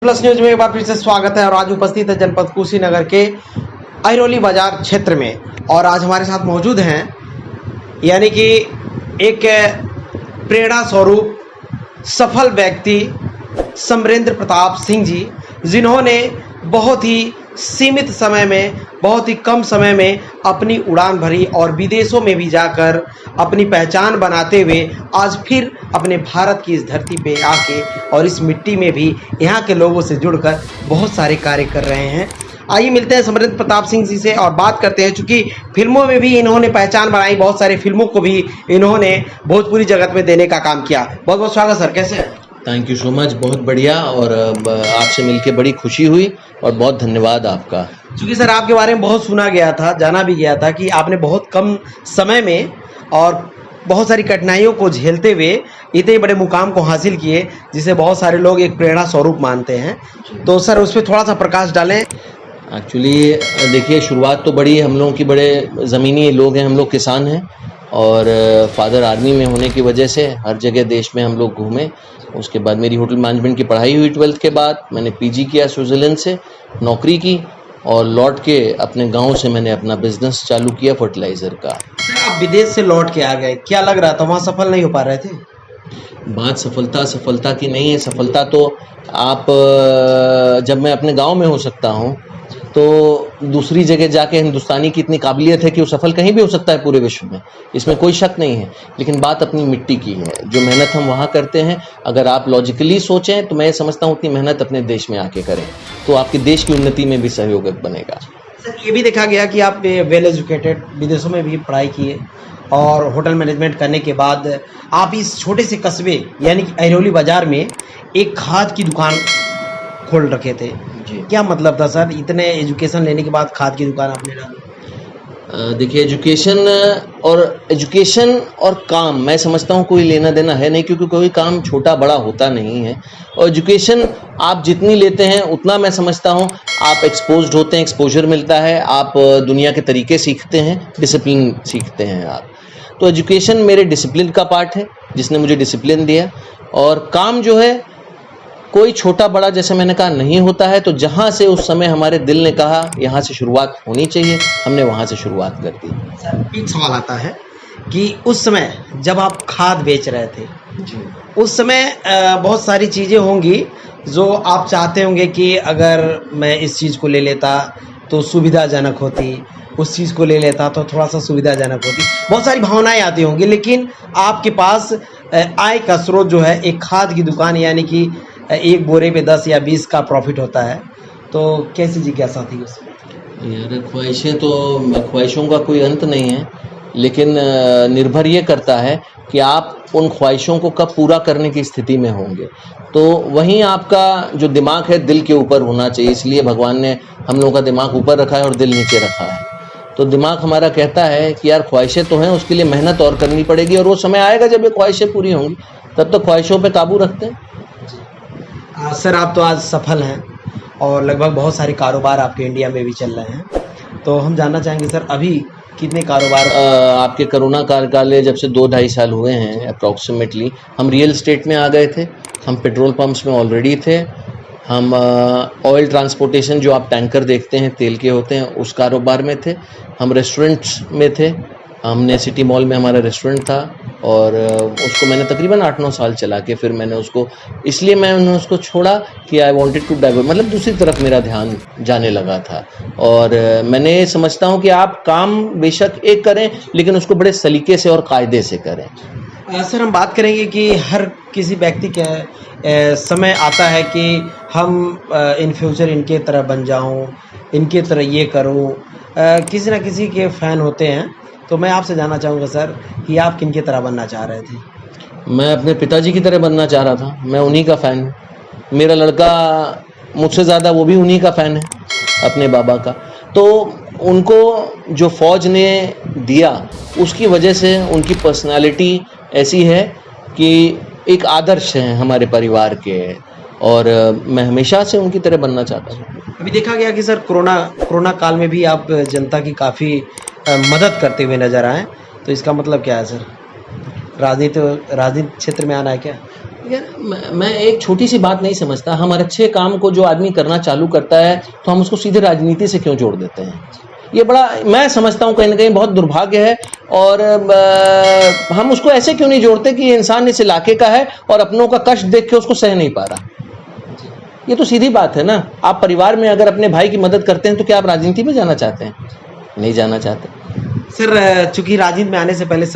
Plus news में एक बार फिर से स्वागत है और आज उपस्थित है जनपद कुशीनगर के अहिरोली बाजार क्षेत्र में। और आज हमारे साथ मौजूद हैं यानी कि एक प्रेरणा स्वरूप सफल व्यक्ति समरेंद्र प्रताप सिंह जी, जिन्होंने बहुत ही सीमित समय में, बहुत ही कम समय में अपनी उड़ान भरी और विदेशों में भी जाकर अपनी पहचान बनाते हुए आज फिर अपने भारत की इस धरती पे आके और इस मिट्टी में भी यहाँ के लोगों से जुड़कर बहुत सारे कार्य कर रहे हैं। आइए मिलते हैं समरेंद्र प्रताप सिंह जी से और बात करते हैं। चूँकि फिल्मों में भी इन्होंने पहचान बनाई, बहुत सारी फिल्मों को भी इन्होंने भोजपुरी जगत में देने का काम किया। बहुत बहुत स्वागत सर, कैसे हैं? थैंक यू सो मच, बहुत बढ़िया। और आपसे मिलके बड़ी खुशी हुई और बहुत धन्यवाद आपका। क्योंकि सर आपके बारे में बहुत सुना गया था, जाना भी गया था कि आपने बहुत कम समय में और बहुत सारी कठिनाइयों को झेलते हुए इतने बड़े मुकाम को हासिल किए, जिसे बहुत सारे लोग एक प्रेरणा स्वरूप मानते हैं। तो सर उस पर थोड़ा सा प्रकाश डालें। एक्चुअली देखिए, शुरुआत तो बड़ी, हम लोगों की बड़े ज़मीनी लोग हैं, हम लोग किसान हैं और फादर आर्मी में होने की वजह से हर जगह देश में हम लोग घूमे। उसके बाद मेरी होटल मैनेजमेंट की पढ़ाई हुई, 12th के बाद मैंने पीजी किया, स्विट्ज़रलैंड से नौकरी की और लौट के अपने गांव से मैंने अपना बिजनेस चालू किया फर्टिलाइज़र का। सर आप विदेश से लौट के आ गए, क्या लग रहा था? वहाँ सफल नहीं हो पा रहे थे? बात सफलता की नहीं है। सफलता तो आप जब मैं अपने गांव में हो सकता हूं तो दूसरी जगह जाके हिंदुस्तानी की इतनी काबिलियत है कि वो सफल कहीं भी हो सकता है पूरे विश्व में, इसमें कोई शक नहीं है। लेकिन बात अपनी मिट्टी की है, जो मेहनत हम वहाँ करते हैं, अगर आप लॉजिकली सोचें तो मैं समझता हूँ उतनी मेहनत अपने देश में आके करें तो आपके देश की उन्नति में भी सहयोगक बनेगा। सर ये भी देखा गया कि आप वेल एजुकेटेड, विदेशों में भी पढ़ाई किए और होटल मैनेजमेंट करने के बाद आप इस छोटे से कस्बे यानी कि अहिरोली बाजार में एक खाद की दुकान खोल रखे थे। जी, क्या मतलब था सर, इतने एजुकेशन लेने के बाद खाद की दुकान आपने डाली? देखिए, एजुकेशन और काम मैं समझता हूँ कोई लेना देना है नहीं, क्योंकि कोई काम छोटा बड़ा होता नहीं है। और एजुकेशन आप जितनी लेते हैं उतना मैं समझता हूँ आप एक्सपोज्ड होते हैं, एक्सपोजर मिलता है, आप दुनिया के तरीके सीखते हैं, डिसिप्लिन सीखते हैं आप। तो एजुकेशन मेरे डिसिप्लिन का पार्ट है, जिसने मुझे डिसिप्लिन दिया। और काम जो है कोई छोटा बड़ा, जैसे मैंने कहा, नहीं होता है। तो जहाँ से उस समय हमारे दिल ने कहा यहाँ से शुरुआत होनी चाहिए, हमने वहाँ से शुरुआत कर दी। सर एक सवाल आता है कि उस समय जब आप खाद बेच रहे थे, जी, उस समय बहुत सारी चीज़ें होंगी जो आप चाहते होंगे कि अगर मैं इस चीज़ को ले लेता तो सुविधाजनक होती, उस चीज़ को ले लेता तो थोड़ा सा सुविधाजनक होती, बहुत सारी भावनाएं आती होंगी। लेकिन आपके पास आय का स्रोत जो है एक खाद की दुकान, यानी कि एक बोरे पे 10 या 20 का प्रॉफिट होता है। तो कैसी जिज्ञासा थी उसमें? यार ख्वाहिशों का कोई अंत नहीं है, लेकिन निर्भर ये करता है कि आप उन ख्वाहिशों को कब पूरा करने की स्थिति में होंगे। तो वहीं आपका जो दिमाग है दिल के ऊपर होना चाहिए, इसलिए भगवान ने हम लोगों का दिमाग ऊपर रखा है और दिल नीचे रखा है। तो दिमाग हमारा कहता है कि यार ख्वाहिशें तो हैं, उसके लिए मेहनत और करनी पड़ेगी और वो समय आएगा जब ये ख्वाहिशें पूरी होंगी, तब तक ख्वाहिशों पर काबू रखते हैं। सर आप तो आज सफल हैं और लगभग बहुत सारे कारोबार आपके इंडिया में भी चल रहे हैं। तो हम जानना चाहेंगे सर, अभी कितने कारोबार आपके कोरोना काल जब से 2-2.5 साल हुए हैं अप्रॉक्सीमेटली, हम रियल एस्टेट में आ गए थे, हम पेट्रोल पंप्स में ऑलरेडी थे, हम ऑयल ट्रांसपोर्टेशन जो आप टैंकर देखते हैं तेल के होते हैं उस कारोबार में थे, हम रेस्टोरेंट्स में थे, हमने सिटी मॉल में हमारा रेस्टोरेंट था और उसको मैंने तकरीबन 8-9 साल चला के फिर मैंने उसको छोड़ा कि आई वांटेड टू डाइवर्ट, मतलब दूसरी तरफ मेरा ध्यान जाने लगा था। और मैंने समझता हूँ कि आप काम बेशक एक करें लेकिन उसको बड़े सलीके से और कायदे से करें। सर हम बात करेंगे कि हर किसी व्यक्ति के समय आता है कि हम इन फ्यूचर इनके तरह बन जाऊं, इनके तरह ये करूं, किसी ना किसी के फ़ैन होते हैं। तो मैं आपसे जानना चाहूँगा सर कि आप किन की तरह बनना चाह रहे थे? मैं अपने पिताजी की तरह बनना चाह रहा था, मैं उन्हीं का फ़ैन हूँ। मेरा लड़का मुझसे ज़्यादा वो भी उन्हीं का फ़ैन है, अपने बाबा का। तो उनको जो फ़ौज ने दिया उसकी वजह से उनकी पर्सनालिटी ऐसी है कि एक आदर्श हैं हमारे परिवार के, और मैं हमेशा से उनकी तरह बनना चाहता हूँ। अभी देखा गया कि सर कोरोना काल में भी आप जनता की काफ़ी मदद करते हुए नज़र आए। तो इसका मतलब क्या है सर? राजनीति क्षेत्र में आना है क्या? यार मैं एक छोटी सी बात नहीं समझता, हम अच्छे काम को जो आदमी करना चालू करता है तो हम उसको सीधे राजनीति से क्यों जोड़ देते हैं? ये बड़ा मैं समझता हूँ कहीं ना कहीं बहुत दुर्भाग्य है। और हम उसको ऐसे क्यों नहीं जोड़ते कि ये इंसान इस इलाके का है और अपनों का कष्ट देख के उसको सह नहीं पा रहा। ये तो सीधी बात है ना। आप परिवार में अगर अपने भाई की मदद करते हैं तो क्या आप राजनीति में जाना चाहते हैं? नहीं जाना चाहते। सर चूंकि राजनीति में आने से पहले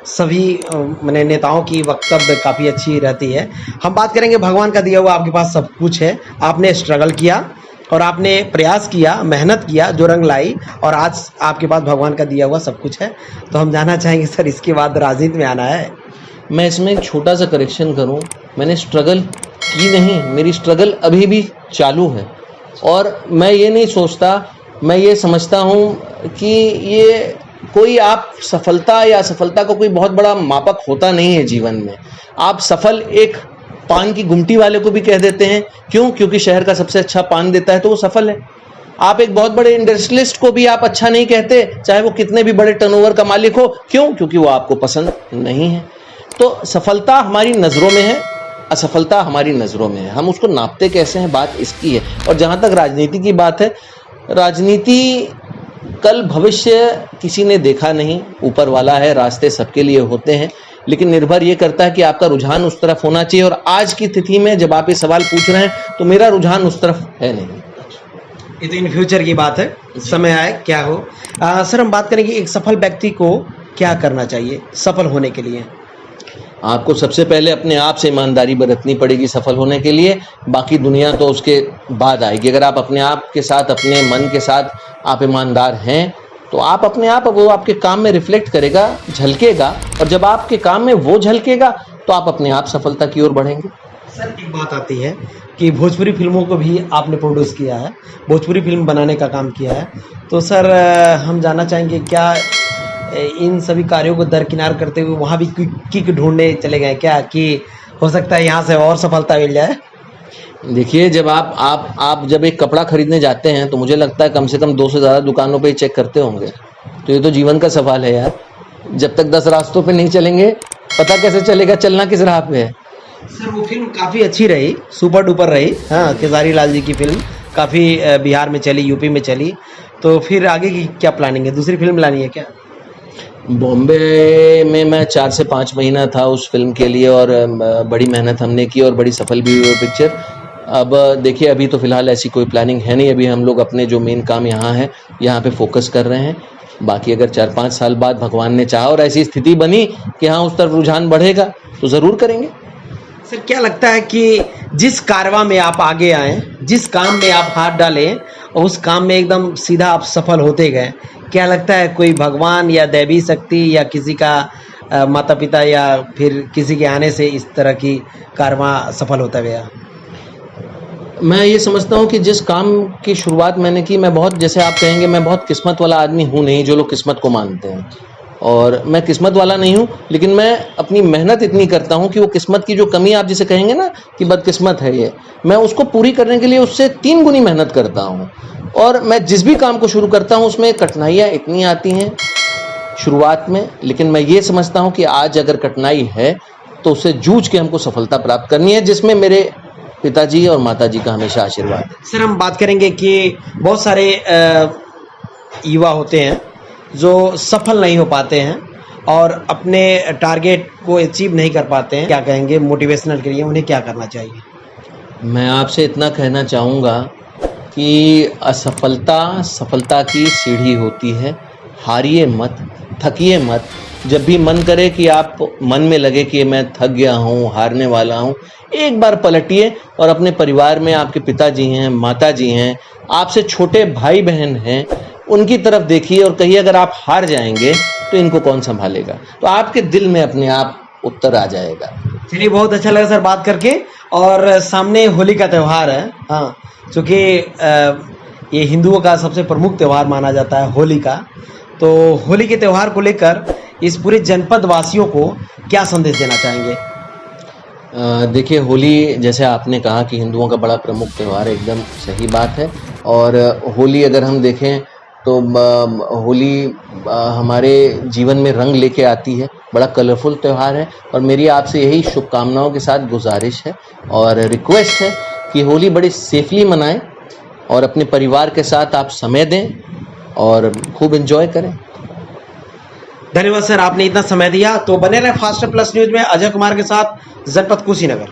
सभी मैंने नेताओं की वक्तव्य काफ़ी अच्छी रहती है। हम बात करेंगे भगवान का दिया हुआ आपके पास सब कुछ है, आपने स्ट्रगल किया और आपने प्रयास किया, मेहनत किया, जो रंग लाई, और आज आपके पास भगवान का दिया हुआ सब कुछ है। तो हम जानना चाहेंगे सर, इसके बाद राजनीति में आना है? मैं इसमें एक छोटा सा करेक्शन करूं, मैंने स्ट्रगल की नहीं, मेरी स्ट्रगल अभी भी चालू है। और मैं ये नहीं सोचता, मैं ये समझता हूं कि ये कोई आप सफलता या असफलता का कोई बहुत बड़ा मापक होता नहीं है जीवन में। आप सफल एक पान की गुमटी वाले को भी कह देते हैं, क्यों? क्योंकि शहर का सबसे अच्छा पान देता है तो वो सफल है। आप एक बहुत बड़े इंडस्ट्रियलिस्ट को भी आप अच्छा नहीं कहते, चाहे वो कितने भी बड़े टर्नओवर का मालिक हो, क्यों? क्योंकि वो आपको पसंद नहीं है। तो सफलता हमारी नज़रों में है, असफलता हमारी नज़रों में है। हम उसको नापते कैसे हैं, बात इसकी है। और जहाँ तक राजनीति की बात है, राजनीति कल भविष्य किसी ने देखा नहीं, ऊपर वाला है, रास्ते सबके लिए होते हैं, लेकिन निर्भर ये करता है कि आपका रुझान उस तरफ होना चाहिए। और आज की तिथि में जब आप ये सवाल पूछ रहे हैं तो मेरा रुझान उस तरफ है नहीं। ये तो इन फ्यूचर की बात है, समय आए क्या हो। सर हम बात करेंगे एक सफल व्यक्ति को क्या करना चाहिए सफल होने के लिए? आपको सबसे पहले अपने आप से ईमानदारी बरतनी पड़ेगी सफल होने के लिए, बाकी दुनिया तो उसके बाद आएगी। अगर आप अपने आप के साथ, अपने मन के साथ आप ईमानदार हैं तो आप अपने आप, वो आपके काम में रिफ्लेक्ट करेगा, झलकेगा। और जब आपके काम में वो झलकेगा तो आप अपने आप सफलता की ओर बढ़ेंगे। सर एक बात आती है कि भोजपुरी फिल्मों को भी आपने प्रोड्यूस किया है, भोजपुरी फिल्म बनाने का काम किया है। तो सर हम जानना चाहेंगे, क्या इन सभी कार्यों को दरकिनार करते हुए वहाँ भी किक ढूंढने चले गए क्या, कि हो सकता है यहाँ से और सफलता मिल जाए? देखिए, जब आप जब एक कपड़ा खरीदने जाते हैं तो मुझे लगता है कम से कम 2 से ज़्यादा दुकानों पे चेक करते होंगे। तो ये तो जीवन का सवाल है यार। जब तक 10 रास्तों पे नहीं चलेंगे पता कैसे चलेगा चलना किस राह पे है। सर वो फिल्म काफ़ी अच्छी रही, सुपर डुपर रही। हाँ, खेसारी लाल जी की फिल्म काफ़ी बिहार में चली, यूपी में चली। तो फिर आगे की क्या प्लानिंग है? दूसरी फिल्म लानी है क्या? बॉम्बे में मैं 4 से 5 महीना था उस फिल्म के लिए, और बड़ी मेहनत हमने की और बड़ी सफल भी हुई वो पिक्चर। अब देखिए, अभी तो फ़िलहाल ऐसी कोई प्लानिंग है नहीं। अभी हम लोग अपने जो मेन काम यहाँ है, यहाँ पे फोकस कर रहे हैं। बाकी अगर 4-5 साल बाद भगवान ने चाहा और ऐसी स्थिति बनी कि हाँ उस तरफ रुझान बढ़ेगा तो ज़रूर करेंगे। सर क्या लगता है कि जिस कारवां में आप आगे आए, जिस काम में आप हाथ डालें और उस काम में एकदम सीधा आप सफल होते गए, क्या लगता है कोई भगवान या दैवी शक्ति या किसी का माता पिता या फिर किसी के आने से इस तरह की कारवां सफल होता गया? मैं ये समझता हूँ कि जिस काम की शुरुआत मैंने की, मैं बहुत, जैसे आप कहेंगे, मैं बहुत किस्मत वाला आदमी हूँ नहीं, जो लोग किस्मत को मानते हैं। और मैं किस्मत वाला नहीं हूँ, लेकिन मैं अपनी मेहनत इतनी करता हूँ कि वो किस्मत की जो कमी आप जिसे कहेंगे ना कि बदकिस्मत है ये, मैं उसको पूरी करने के लिए उससे 3 गुनी मेहनत करता हूँ। और मैं जिस भी काम को शुरू करता हूँ उसमें कठिनाइयाँ इतनी आती हैं शुरुआत में, लेकिन मैं ये समझता हूँ कि आज अगर कठिनाई है तो उससे जूझ के हमको सफलता प्राप्त करनी है, जिसमें मेरे पिताजी और माताजी का हमेशा आशीर्वाद है। सर हम बात करेंगे कि बहुत सारे युवा होते हैं जो सफल नहीं हो पाते हैं और अपने टारगेट को अचीव नहीं कर पाते हैं, क्या कहेंगे मोटिवेशनल के लिए उन्हें क्या करना चाहिए? मैं आपसे इतना कहना चाहूँगा कि असफलता सफलता की सीढ़ी होती है। हारिए मत, थकिए मत। जब भी मन करे कि आप मन में लगे कि मैं थक गया हूँ, हारने वाला हूँ, एक बार पलटिए और अपने परिवार में आपके पिताजी हैं, माताजी हैं, आपसे छोटे भाई बहन हैं, उनकी तरफ देखिए और कहिए अगर आप हार जाएंगे तो इनको कौन संभालेगा। तो आपके दिल में अपने आप उत्तर आ जाएगा। चलिए, बहुत अच्छा लगा सर बात करके। और सामने होली का त्यौहार है, हाँ, चूँकि ये हिंदुओं का सबसे प्रमुख त्यौहार माना जाता है होली का। तो होली के त्यौहार को लेकर इस पूरे जनपद वासियों को क्या संदेश देना चाहेंगे? देखिए, होली जैसे आपने कहा कि हिंदुओं का बड़ा प्रमुख त्यौहार है, एकदम सही बात है। और होली अगर हम देखें तो होली हमारे जीवन में रंग लेके आती है, बड़ा कलरफुल त्यौहार है और मेरी आपसे यही शुभकामनाओं के साथ गुजारिश है और रिक्वेस्ट है कि होली बड़ी सेफली मनाएं और अपने परिवार के साथ आप समय दें और खूब एंजॉय करें। धन्यवाद सर, आपने इतना समय दिया। तो बने रहे फास्ट प्लस न्यूज में अजय कुमार के साथ, जनपद कुशीनगर।